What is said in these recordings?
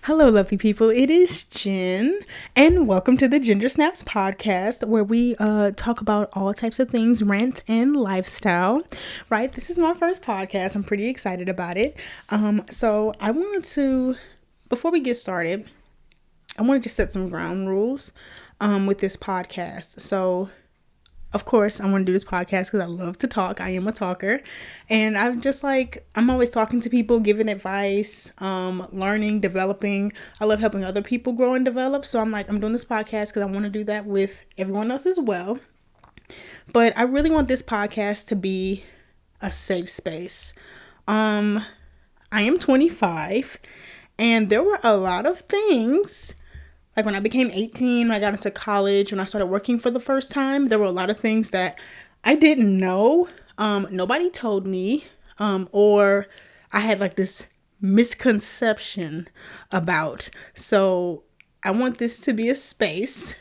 Hello, lovely people. It is Jen, and welcome to the Ginger Snaps podcast, where we talk about all types of things, rent and lifestyle. Right? This is my first podcast. I'm pretty excited about it. So I wanted to, before we get started, I wanted to set some ground rules with this podcast. So of course, I want to do this podcast because I love to talk. I am a talker. And I'm always talking to people, giving advice, learning, developing. I love helping other people grow and develop. So I'm doing this podcast because I want to do that with everyone else as well. But I really want this podcast to be a safe space. I am 25 and there were a lot of things. Like when I became 18, when I got into college, when I started working for the first time, there were a lot of things that I didn't know. Nobody told me, or I had like this misconception about. So I want this to be a space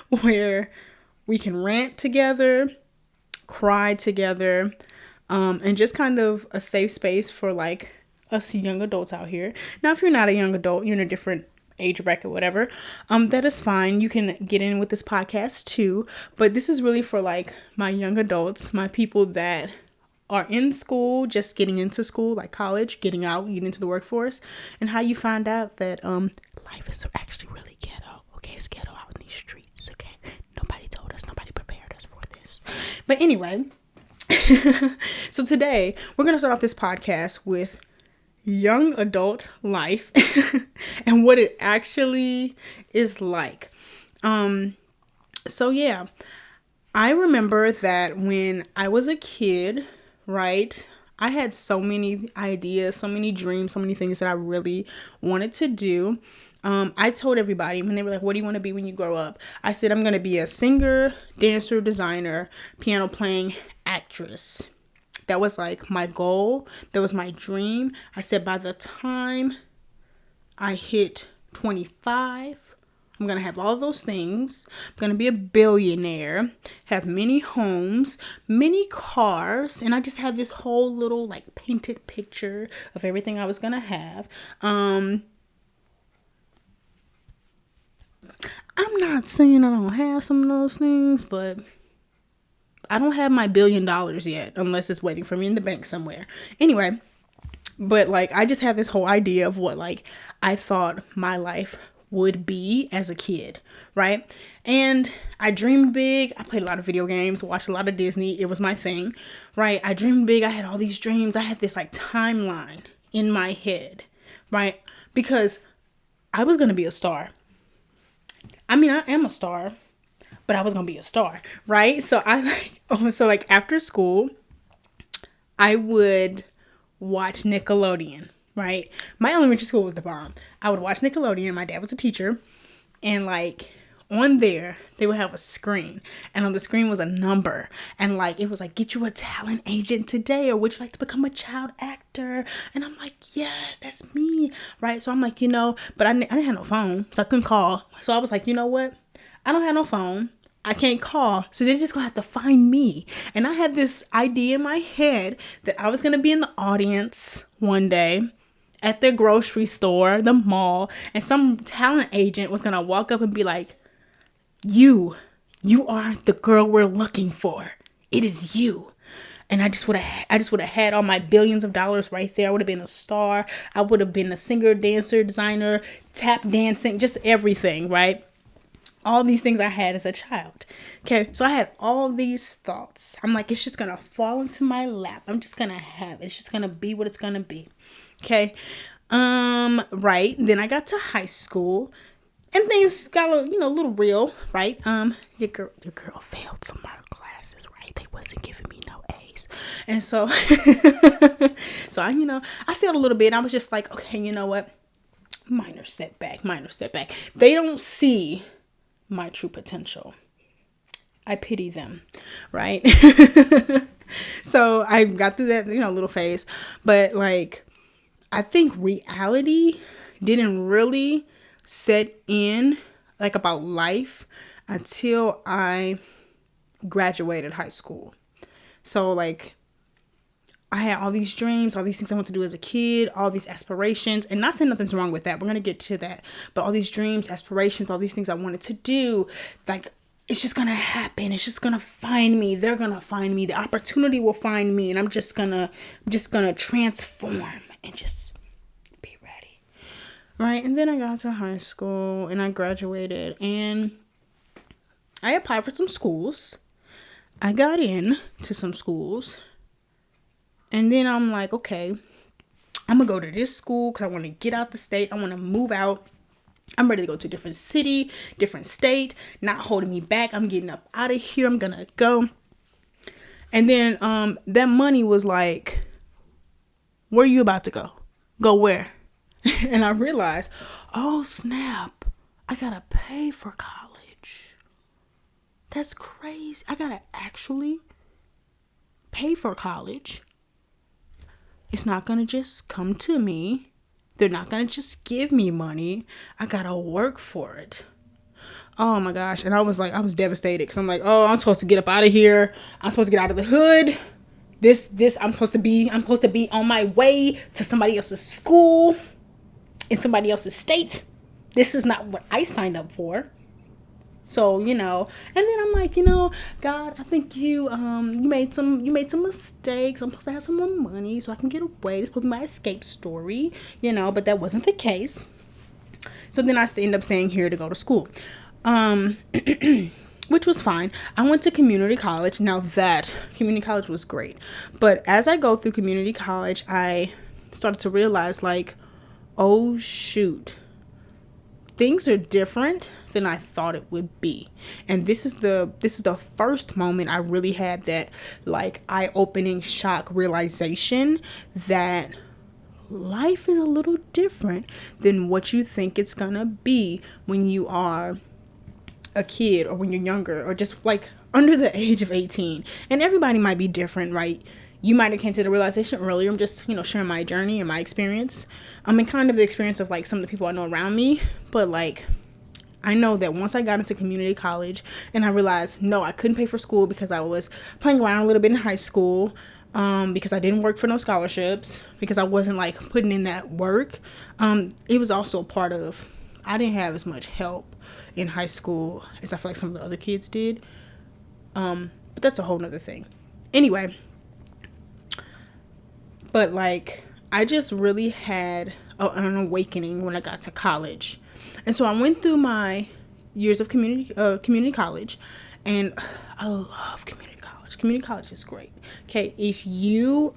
where we can rant together, cry together, and just kind of a safe space for like us young adults out here. Now, if you're not a young adult, you're in a different age bracket, whatever, that is fine. You can get in with this podcast too, but this is really for like my young adults, my people that are in school, just getting into school, like college, getting out, getting into the workforce, and how you find out that life is actually really ghetto. Okay, it's ghetto out in these streets. Okay, nobody told us, nobody prepared us for this. But anyway, so today we're gonna start off this podcast with young adult life and what it actually is like. So yeah, I remember that when I was a kid, right, I had so many ideas, so many dreams, so many things that I really wanted to do. I told everybody when they were like, what do you want to be when you grow up? I said, I'm going to be a singer, dancer, designer, piano playing, actress. That was like my goal. That was my dream. I said by the time I hit 25, I'm going to have all those things. I'm going to be a billionaire, have many homes, many cars. And I just have this whole little like painted picture of everything I was going to have. I'm not saying I don't have some of those things, but I don't have my $1 billion yet, unless it's waiting for me in the bank somewhere. Anyway, but like, I just have this whole idea of what like I thought my life would be as a kid, right? And I dreamed big. I played a lot of video games, watched a lot of Disney. It was my thing, right? I dreamed big. I had all these dreams. I had this like timeline in my head, right? Because I was going to be a star. I mean, I am a star, but I was going to be a star, right? So after school, I would watch Nickelodeon, right? My elementary school was the bomb. I would watch Nickelodeon. My dad was a teacher. And like on there, they would have a screen. And on the screen was a number. And like, it was like, get you a talent agent today. Or would you like to become a child actor? And I'm like, yes, that's me. Right? So I'm like, but I didn't have no phone. So I couldn't call. So I was like, you know what? I don't have no phone. I can't call. So they're just going to have to find me. And I had this idea in my head that I was going to be in the audience one day at the grocery store, the mall, and some talent agent was going to walk up and be like, you are the girl we're looking for. It is you. And I just would have had all my billions of dollars right there. I would have been a star. I would have been a singer, dancer, designer, tap dancing, just everything, right? All these things I had as a child. Okay, so I had all these thoughts. I'm like, it's just going to fall into my lap. I'm just going to have it. It's just going to be what it's going to be. Okay, right. Then I got to high school and things got a little real, right? Your girl failed some of her classes, right? They wasn't giving me no A's. And so, I failed a little bit. And I was just like, okay, you know what? Minor setback. They don't see my true potential. I pity them, right? So I got through that, little phase, but like, I think reality didn't really set in like about life until I graduated high school. So like, I had all these dreams, all these things I wanted to do as a kid, all these aspirations, and not saying nothing's wrong with that. We're going to get to that. But all these dreams, aspirations, all these things I wanted to do, like, it's just going to happen. It's just going to find me. They're going to find me. The opportunity will find me. And I'm just going to transform and just be ready. Right. And then I got to high school and I graduated and I applied for some schools. I got in to some schools. And then I'm like, okay, I'm going to go to this school because I want to get out the state. I want to move out. I'm ready to go to a different city, different state, not holding me back. I'm getting up out of here. I'm going to go. And then that money was like, where are you about to go? Go where? And I realized, oh, snap. I got to pay for college. That's crazy. I got to actually pay for college. It's not going to just come to me. They're not going to just give me money. I got to work for it. Oh my gosh. And I was devastated because I'm like, oh, I'm supposed to get up out of here. I'm supposed to get out of the hood. I'm supposed to be on my way to somebody else's school in somebody else's state. This is not what I signed up for. So, and then I'm like, God, I think you made some mistakes. I'm supposed to have some more money so I can get away. This would be my escape story, but that wasn't the case. So then I end up staying here to go to school, which was fine. I went to community college. Now that community college was great. But as I go through community college, I started to realize like, oh, shoot. Things are different than I thought it would be. And this is the first moment I really had that like eye-opening shock realization that life is a little different than what you think it's gonna be when you are a kid or when you're younger or just like under the age of 18. And everybody might be different, right? You might have came to the realization earlier. I'm just, sharing my journey and my experience. And kind of the experience of like some of the people I know around me. But like, I know that once I got into community college and I realized, no, I couldn't pay for school because I was playing around a little bit in high school. Because I didn't work for no scholarships. Because I wasn't like putting in that work. It was also a part of, I didn't have as much help in high school as I feel like some of the other kids did. But that's a whole nother thing. Anyway. But like, I just really had an awakening when I got to college. And so I went through my years of community college, and I love community college. Community college is great. Okay, if you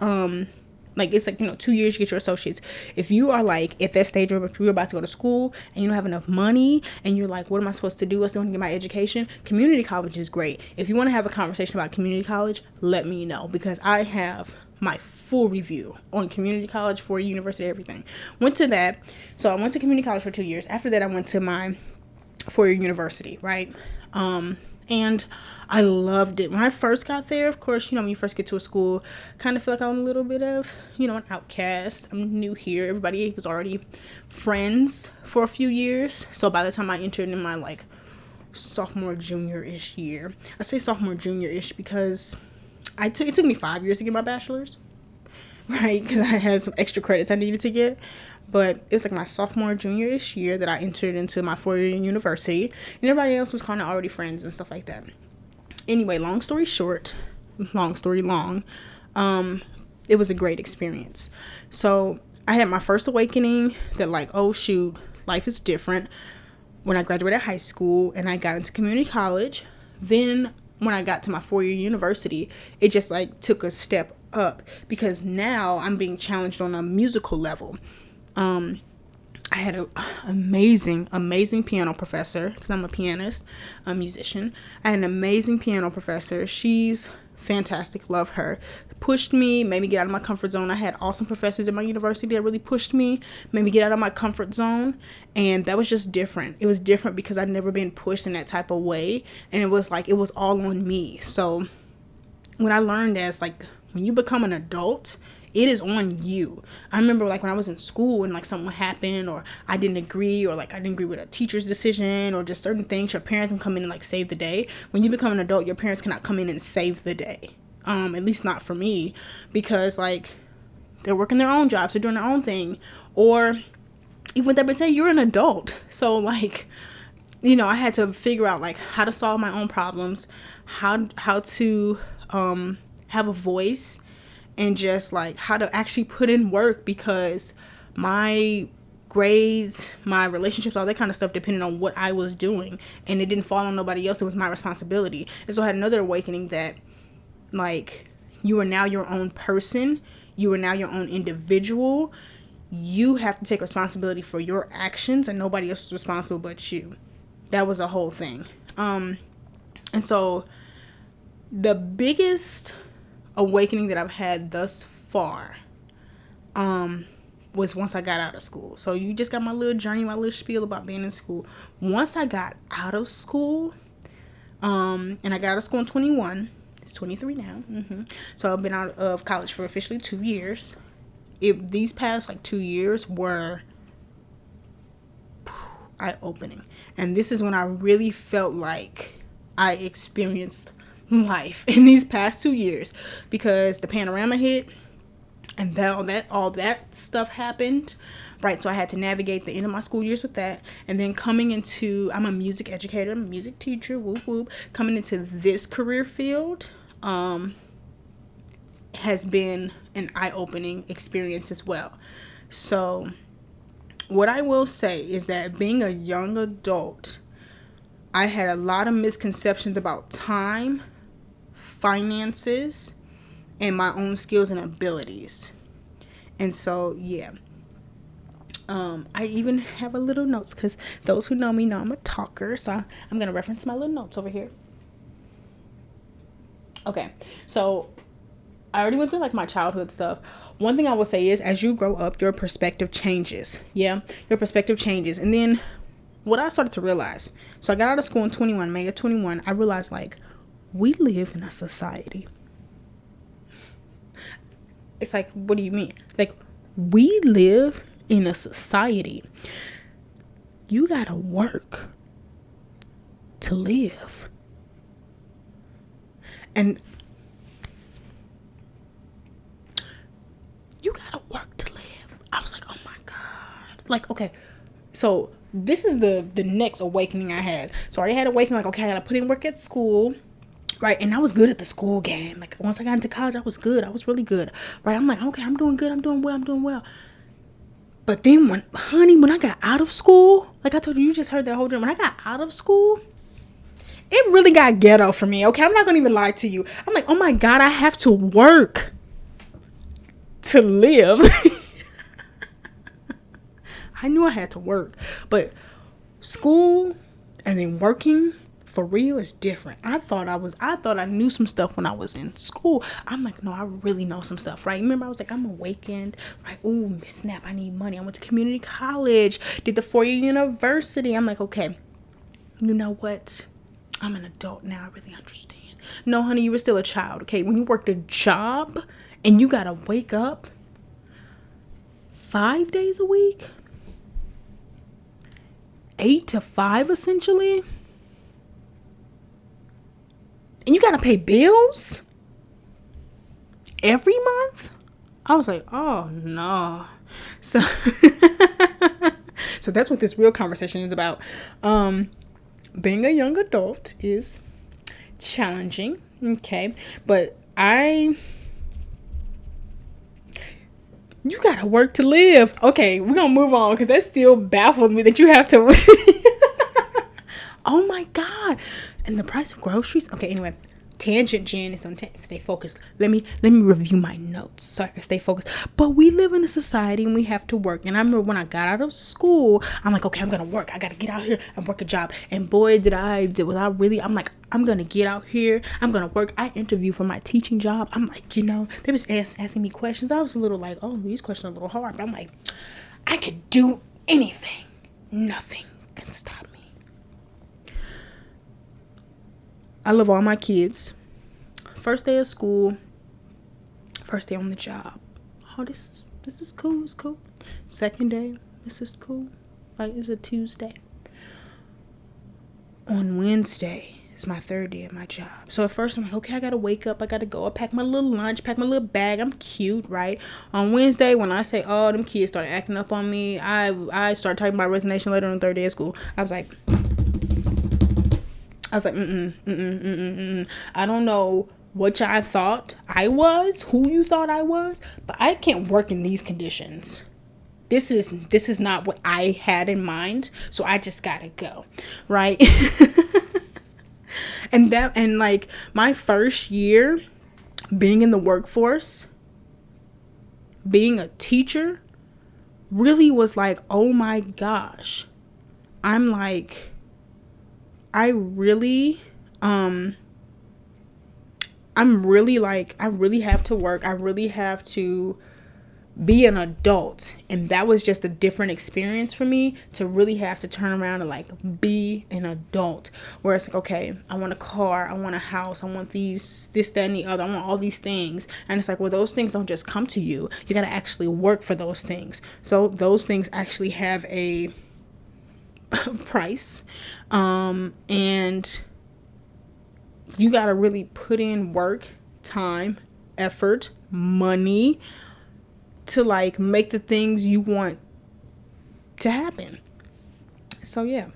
it's like 2 years to get your associates. If you are like at that stage where you're about to go to school and you don't have enough money and you're like, what am I supposed to do? I still want to get my education. Community college is great. If you want to have a conversation about community college, let me know, because I have my full review on community college, for university, everything. Went to that. So I went to community college for 2 years. After that, I went to my 4-year university, right? And I loved it. When I first got there, of course, when you first get to a school, kind of feel like I'm a little bit of, an outcast. I'm new here. Everybody was already friends for a few years. So by the time I entered in my like sophomore, junior-ish year, I say sophomore, junior-ish because it took me 5 years to get my bachelor's, right? Because I had some extra credits I needed to get. But it was like my sophomore, junior-ish year that I entered into my 4-year university. And everybody else was kind of already friends and stuff like that. Anyway, long story long, it was a great experience. So I had my first awakening that like, oh shoot, life is different when I graduated high school and I got into community college. Then when I got to my 4-year university, it just like took a step up because now I'm being challenged on a musical level. I had an amazing piano professor because I'm a pianist, a musician. I had an amazing piano professor. She's fantastic. Love her. Pushed me, made me get out of my comfort zone. I had awesome professors at my university that really pushed me, made me get out of my comfort zone. And that was just different. It was different because I'd never been pushed in that type of way. And it was like, it was all on me. So when I learned as like, when you become an adult, it is on you. I remember like when I was in school and like something happened or I didn't agree or like I didn't agree with a teacher's decision or just certain things, your parents can come in and like save the day. When you become an adult, your parents cannot come in and save the day. At least not for me, because like they're working their own jobs, they're doing their own thing. Or even with that being said, you're an adult. So like, I had to figure out like how to solve my own problems, how to have a voice, and just like how to actually put in work, because my grades, my relationships, all that kind of stuff depended on what I was doing, and it didn't fall on nobody else. It was my responsibility. And so I had another awakening that like, you are now your own person, you are now your own individual. You have to take responsibility for your actions, and nobody else is responsible but you. That was a whole thing. And so the biggest awakening that I've had thus far was once I got out of school. So you just got my little journey, my little spiel about being in school. Once I got out of school, and I got out of school in 21. It's 23 now. So I've been out of college for officially 2 years. These past like 2 years were eye-opening. And this is when I really felt like I experienced life in these past 2 years, because the panorama hit, and all that stuff happened, right? So I had to navigate the end of my school years with that, and then coming into, I'm a music educator, I'm a music teacher, whoop whoop. Coming into this career field has been an eye-opening experience as well. So what I will say is that being a young adult, I had a lot of misconceptions about time, finances, and my own skills and abilities. And so, yeah. I even have a little notes, because those who know me know I'm a talker. So I'm going to reference my little notes over here. Okay. So I already went through like my childhood stuff. One thing I will say is, as you grow up, your perspective changes. Yeah. Your perspective changes. And then what I started to realize, so I got out of school in 21, May of 21. I realized like, we live in a society. It's like, what do you mean? Like, we live in a society. You gotta work to live. And you gotta work to live. I was like, oh my God. Like, okay, so this is the next awakening I had. So I already had awakening, like, okay, I gotta put in work at school. Right, and I was good at the school game. Like, once I got into college, I was good. I was really good. Right, I'm like, okay, I'm doing good. I'm doing well. But then when I got out of school, like I told you, you just heard that whole dream. When I got out of school, it really got ghetto for me. Okay, I'm not gonna even lie to you. I'm like, oh my God, I have to work to live. I knew I had to work, but school and then working for real is different. I thought I knew some stuff when I was in school. I'm like, no, I really know some stuff, right? Remember, I was like, I'm awakened, right? Ooh, snap, I need money. I went to community college, did the 4-year university. I'm like, okay, you know what? I'm an adult now. I really understand. No, honey, you were still a child, okay? When you worked a job and you gotta wake up 5 days a week, 8 to 5 essentially, and you gotta pay bills every month. I was like, oh no. So that's what this real conversation is about. Being a young adult is challenging, okay? But you gotta work to live. Okay, we're gonna move on, because that still baffles me that you have to. Oh my God. And the price of groceries. Okay, anyway, tangent Jen is on stay focused. Let me review my notes so I can stay focused. But we live in a society and we have to work. And I remember when I got out of school, I'm like, okay, I'm gonna work. I gotta get out here and work a job. And boy, I'm like, I'm gonna get out here. I'm gonna work. I interviewed for my teaching job. I'm like, they was asking me questions. I was a little like, oh, these questions are a little hard. But I'm like, I could do anything. Nothing can stop me. I love all my kids. First day of school, first day on the job. Oh, this is cool. It's cool. Second day, this is cool. Right, it was a Tuesday. On Wednesday, It's my third day at my job. So at first I'm like, okay, I gotta wake up, I gotta go, I pack my little lunch, pack my little bag, I'm cute, right? On Wednesday, when I say, oh, them kids started acting up on me, I started typing my resignation letter on the third day of school. I was like, I don't know what y'all thought I was, who you thought I was, but I can't work in these conditions. This is not what I had in mind, so I just gotta go, right? And like my first year being in the workforce, being a teacher, really was like, oh my gosh. I'm like, I really have to work. I really have to be an adult, and that was just a different experience for me, to really have to turn around and like be an adult, where it's like, okay, I want a car, I want a house, I want this, that, and the other, I want all these things. And it's like, well, those things don't just come to you. You got to actually work for those things. So those things actually have a price, and you got to really put in work, time, effort, money, to like make the things you want to happen. So yeah.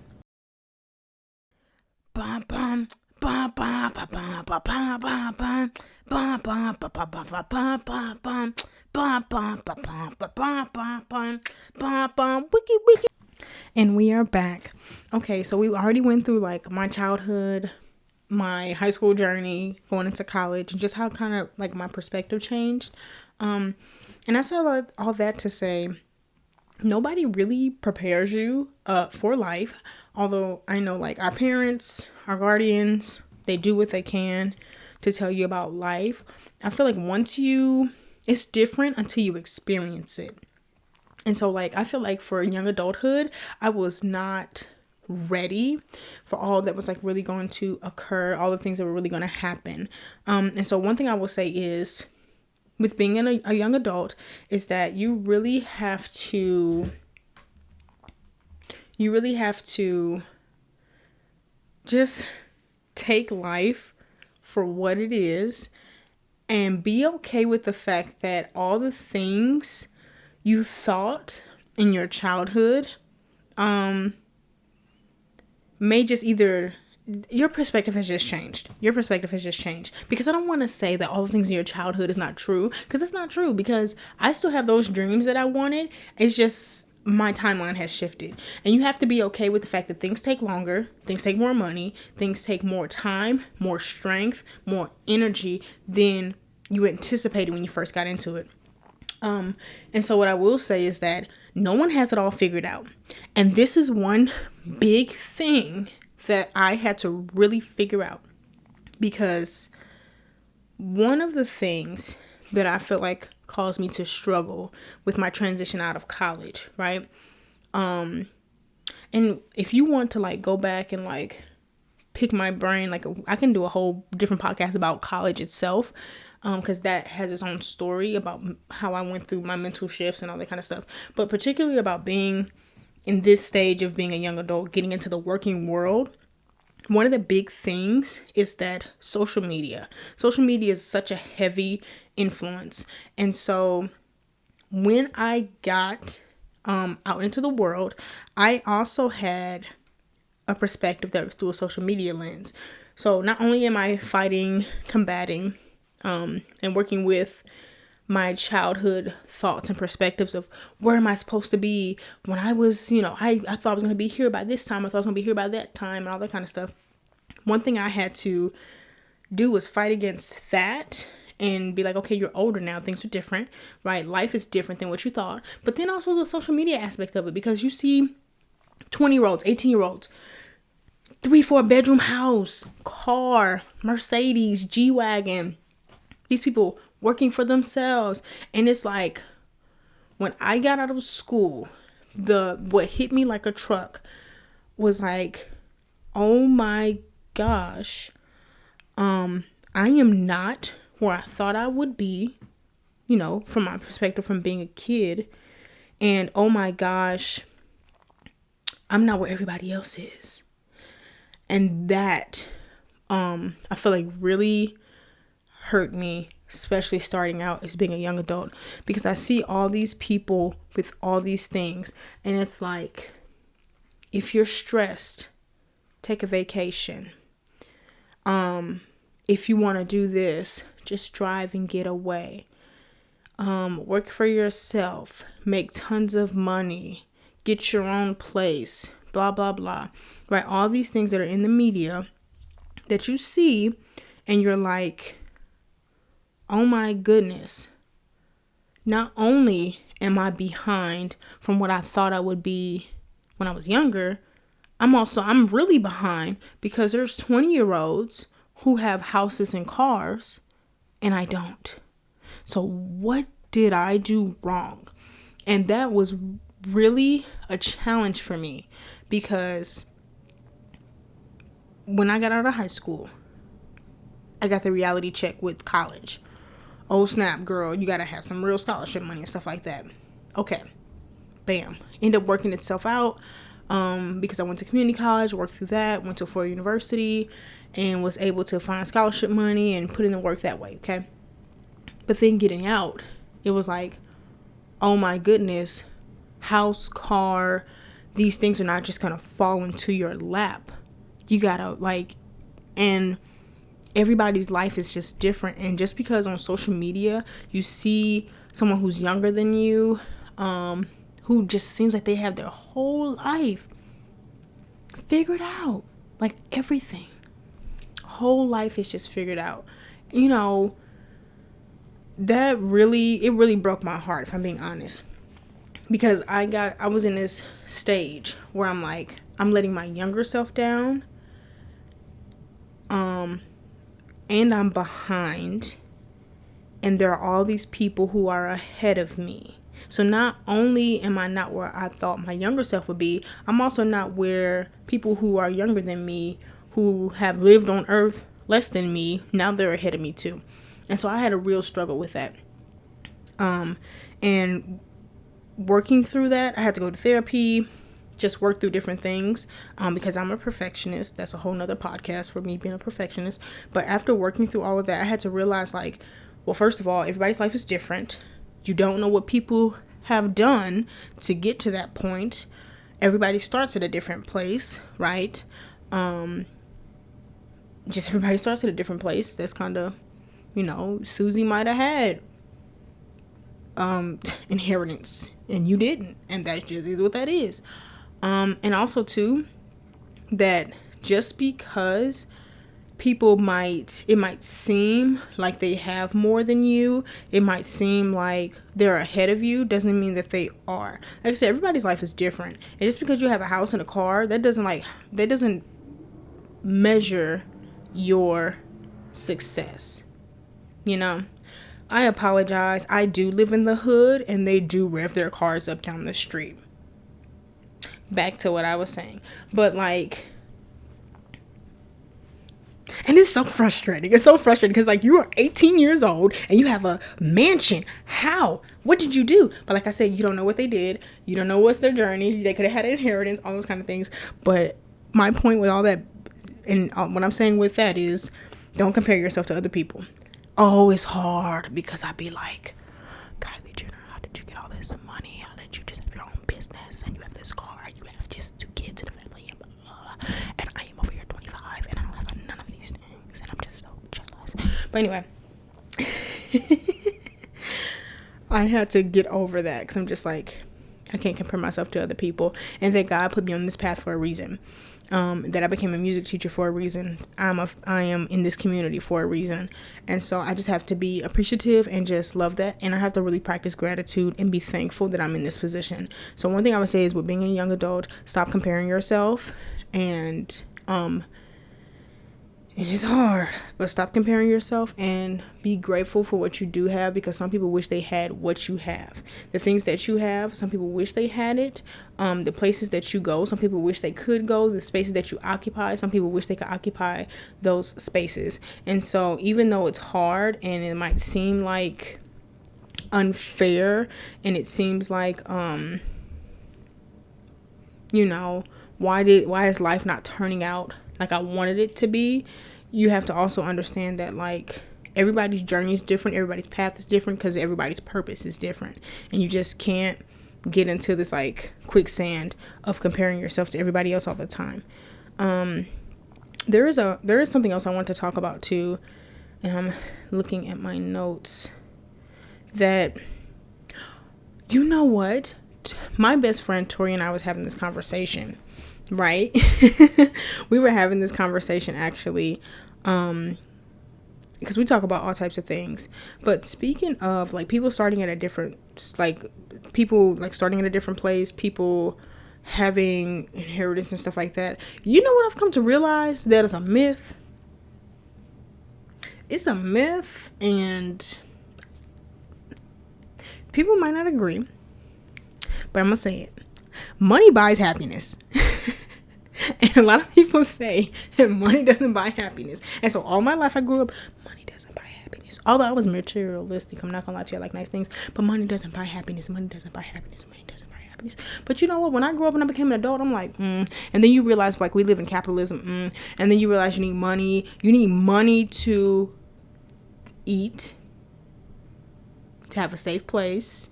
And we are back. Okay, so we already went through like my childhood, my high school journey, going into college, and just how kind of like my perspective changed. And I said all that to say, nobody really prepares you for life. Although I know like our parents, our guardians, they do what they can to tell you about life. I feel like it's different until you experience it. And so like, I feel like for young adulthood, I was not ready for all that was like really going to occur, all the things that were really going to happen. And so one thing I will say is, with being a young adult, is that you really have to just take life for what it is, and be okay with the fact that all the things you thought in your childhood may just either, your perspective has just changed. Because I don't want to say that all the things in your childhood is not true, because that's not true, because I still have those dreams that I wanted. It's just my timeline has shifted. And you have to be okay with the fact that things take longer, things take more money, things take more time, more strength, more energy than you anticipated when you first got into it. And so what I will say is that no one has it all figured out. And this is one big thing that I had to really figure out, because one of the things that I feel like caused me to struggle with my transition out of college, right? And if you want to like go back and like pick my brain, like I can do a whole different podcast about college itself, because that has its own story about how I went through my mental shifts and all that kind of stuff. But particularly about being in this stage of being a young adult, getting into the working world, one of the big things is that social media is such a heavy influence. And so when I got out into the world, I also had a perspective that was through a social media lens. So not only am I combating, and working with my childhood thoughts and perspectives of where am I supposed to be when I was, I thought I was going to be here by this time. I thought I was going to be here by that time and all that kind of stuff. One thing I had to do was fight against that and be like, okay, you're older now. Things are different, right? Life is different than what you thought. But then also the social media aspect of it, because you see 20-year-olds, 18-year-olds, 3-4 bedroom house, car, Mercedes, G-Wagon, these people working for themselves. And it's like, when I got out of school, what hit me like a truck was like, oh my gosh, I am not where I thought I would be, from my perspective from being a kid. And oh my gosh, I'm not where everybody else is. And that I feel like really hurt me, especially starting out as being a young adult, because I see all these people with all these things, and it's like, if you're stressed, take a vacation. If you want to do this, just drive and get away. Work for yourself, make tons of money, get your own place, blah, blah, blah, right? All these things that are in the media that you see, and you're like, oh my goodness, not only am I behind from what I thought I would be when I was younger, I'm really behind because there's 20-year-olds who have houses and cars and I don't. So what did I do wrong? And that was really a challenge for me, because when I got out of high school, I got the reality check with college. Oh snap, girl, you gotta have some real scholarship money and stuff like that. Okay, bam. End up working itself out, because I went to community college, worked through that, went to a 4-year university, and was able to find scholarship money and put in the work that way, okay? But then getting out, it was like, oh my goodness, house, car, these things are not just gonna fall into your lap. You gotta and everybody's life is just different. And just because on social media you see someone who's younger than you, who just seems like they have their whole life figured out, like everything, whole life is just figured out, that really broke my heart, if I'm being honest, because I was in this stage where I'm like, I'm letting my younger self down, and I'm behind, and there are all these people who are ahead of me. So not only am I not where I thought my younger self would be, I'm also not where people who are younger than me, who have lived on earth less than me, now they're ahead of me too. And so I had a real struggle with that. And working through that, I had to go to therapy, just work through different things, because I'm a perfectionist. That's a whole nother podcast for me being a perfectionist. But after working through all of that, I had to realize, like, well, first of all, everybody's life is different. You don't know what people have done to get to that point. Everybody starts at a different place, right? Just everybody starts at a different place. That's kind of, Susie might have had inheritance and you didn't, and that just is what that is. And also too, that just because it might seem like they have more than you, it might seem like they're ahead of you, doesn't mean that they are. Like I said, everybody's life is different, and just because you have a house and a car, that doesn't measure your success. I apologize. I do live in the hood, and they do rev their cars up down the street. Back to what I was saying. But and it's so frustrating. It's so frustrating because you are 18 years old and you have a mansion. How? What did you do? But like I said, you don't know what they did. You don't know what's their journey. They could have had inheritance, all those kind of things. But my point with all that, and what I'm saying with that is, don't compare yourself to other people. Oh, it's hard because I'd be like, Kylie Jenner, how did you get all this money? How did you just have your own business and you have this car? You have just 2 kids in the family and blah, blah, blah. And I am over here 25 and I don't have none of these things and I'm just so jealous. But anyway, I had to get over that because I'm just like, I can't compare myself to other people, and that God put me on this path for a reason. That I became a music teacher for a reason. I am in this community for a reason. And so I just have to be appreciative and just love that. And I have to really practice gratitude and be thankful that I'm in this position. So one thing I would say is, with being a young adult, stop comparing yourself. And it is hard, but stop comparing yourself and be grateful for what you do have, because some people wish they had what you have. The things that you have, some people wish they had it. The places that you go, some people wish they could go. The spaces that you occupy, some people wish they could occupy those spaces. And so even though it's hard and it might seem like unfair, and it seems like, why is life not turning out like I wanted it to be? you have to also understand that like everybody's journey is different, everybody's path is different, because everybody's purpose is different, and you just can't get into this like quicksand of comparing yourself to everybody else all the time. There is something else I want to talk about too, and I'm looking at my notes, that, you know what, my best friend Tori and I was having this conversation, right? We were having this conversation actually, because we talk about all types of things. But speaking of like people starting at a different, like people like starting at a different place, people having inheritance and stuff like that, you know what I've come to realize? That is a myth. It's a myth, and people might not agree, but I'm gonna say it. Money buys happiness. And a lot of people say that money doesn't buy happiness. And so all my life I grew up, money doesn't buy happiness. Although I was materialistic, I'm not gonna lie to you, I like nice things, but money doesn't buy happiness. Money doesn't buy happiness. Money doesn't buy happiness. But you know what? When I grew up and I became an adult, I'm like, And then you realize like we live in capitalism. And then you realize you need money. You need money to eat, to have a safe place,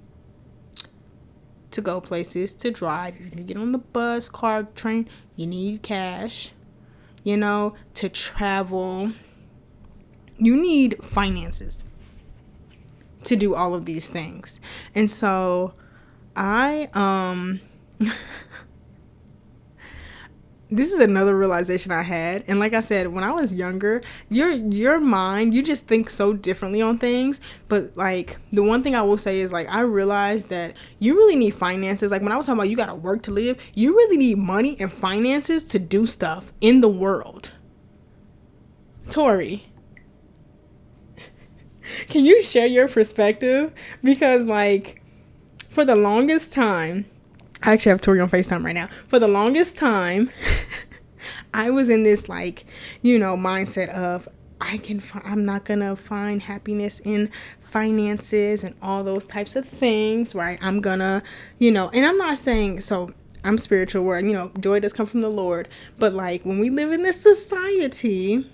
to go places, to drive. You can get on the bus, car, train. You need cash, to travel. You need finances to do all of these things. And so this is another realization I had. And like I said, when I was younger, your mind, you just think so differently on things. But like the one thing I will say is like I realized that you really need finances. Like when I was talking about you gotta work to live, you really need money and finances to do stuff in the world. Tori, can you share your perspective? Because like for the longest time, I actually have Tori on FaceTime right now. For the longest time, I was in this like, mindset of I'm not going to find happiness in finances and all those types of things, right? I'm going to, and I'm not saying, so I'm spiritual where, joy does come from the Lord. But like when we live in this society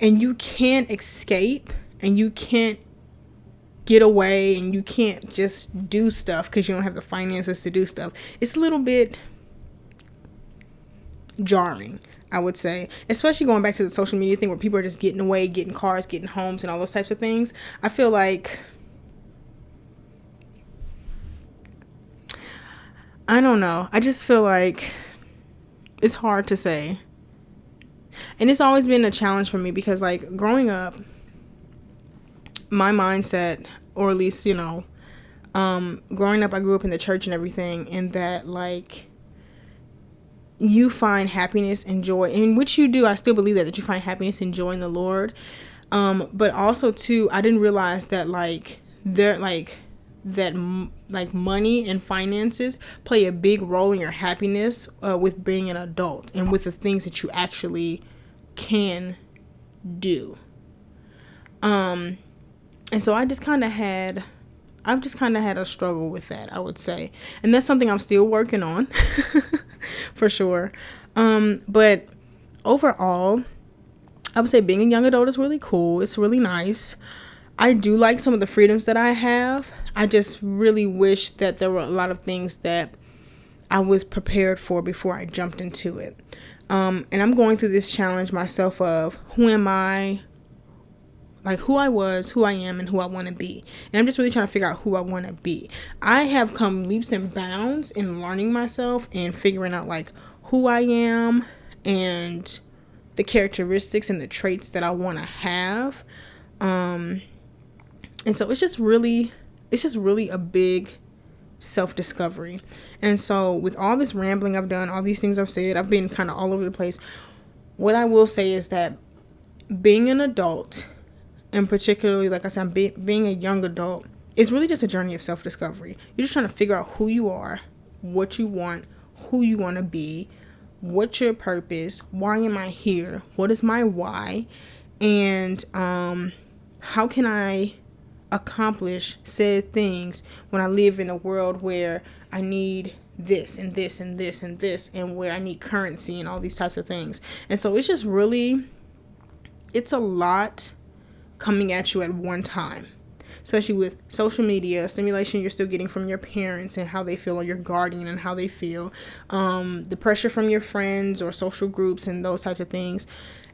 and you can't escape and you can't get away and you can't just do stuff because you don't have the finances to do stuff, it's a little bit jarring, I would say, especially going back to the social media thing where people are just getting away, getting cars, getting homes and all those types of things. I feel like, I don't know, I just feel like it's hard to say, and it's always been a challenge for me because like growing up, my mindset, or at least, growing up, I grew up in the church and everything, and that like you find happiness and joy, in which you do. I still believe that you find happiness and joy in the Lord. But also too, I didn't realize that like money and finances play a big role in your happiness with being an adult and with the things that you actually can do. And so I've just kind of had a struggle with that, I would say. And that's something I'm still working on, for sure. But overall, I would say being a young adult is really cool. It's really nice. I do like some of the freedoms that I have. I just really wish that there were a lot of things that I was prepared for before I jumped into it. And I'm going through this challenge myself of who am I? Like who I was, who I am, and who I want to be. And I'm just really trying to figure out who I want to be. I have come leaps and bounds in learning myself and figuring out like who I am and the characteristics and the traits that I want to have. And so it's just really a big self-discovery. And so with all this rambling I've done, all these things I've said, I've been kind of all over the place. What I will say is that being an adult, and particularly, like I said, being a young adult, is really just a journey of self-discovery. You're just trying to figure out who you are, what you want, who you want to be, what's your purpose, why am I here, what is my why, and how can I accomplish said things when I live in a world where I need this and this and this and this, and where I need currency and all these types of things. And so it's just really it's a lot coming at you at one time, especially with social media stimulation you're still getting from your parents and how they feel, or your guardian and how they feel, the pressure from your friends or social groups and those types of things,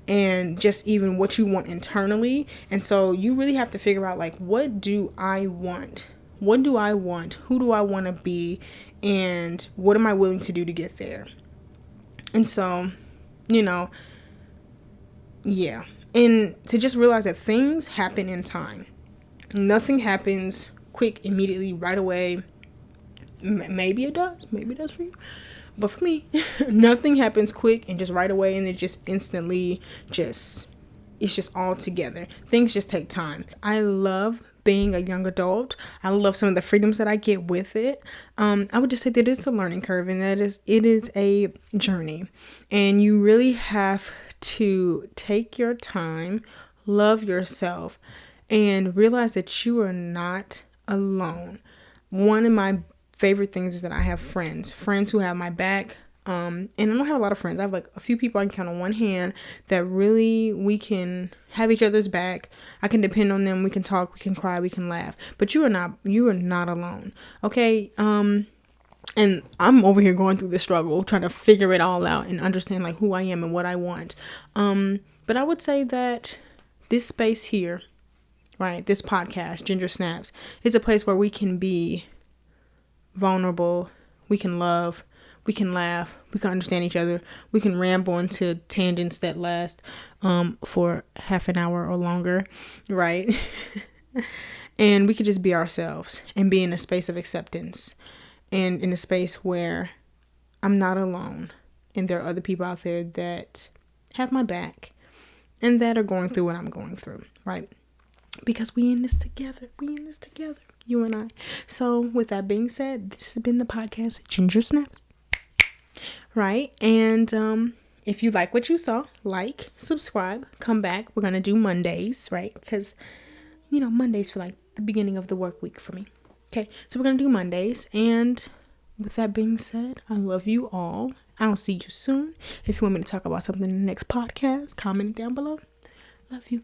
and just even what you want internally. And so you really have to figure out, like, what do I want? What do I want? Who do I want to be? And what am I willing to do to get there? And so, yeah. And to just realize that things happen in time. Nothing happens quick, immediately, right away. Maybe it does. Maybe it does for you. But for me, nothing happens quick and just right away, and it just instantly it's just all together. Things just take time. I love being a young adult. I love some of the freedoms that I get with it. I would just say that it's a learning curve, and it is a journey. And you really have to take your time, love yourself, and realize that you are not alone. One of my favorite things is that I have friends who have my back. And I don't have a lot of friends. I have like a few people I can count on one hand that really, we can have each other's back. I can depend on them. We can talk, we can cry, we can laugh. But you are not alone. Okay. And I'm over here going through the struggle, trying to figure it all out and understand like who I am and what I want. But I would say that this space here, right, this podcast, Ginger Snaps, is a place where we can be vulnerable, we can love, we can laugh, we can understand each other, we can ramble into tangents that last for half an hour or longer, right? And we could just be ourselves and be in a space of acceptance, and in a space where I'm not alone, and there are other people out there that have my back and that are going through what I'm going through, right? Because we in this together. You and I. So with that being said, this has been the podcast Ginger Snaps, right? And if you like what you saw, like, subscribe, come back. We're gonna do Mondays, right? Because Mondays feel like the beginning of the work week for me. Okay, so we're gonna do Mondays. And with that being said, I love you all. I'll see you soon. If you want me to talk about something in the next podcast, comment it down below. Love you.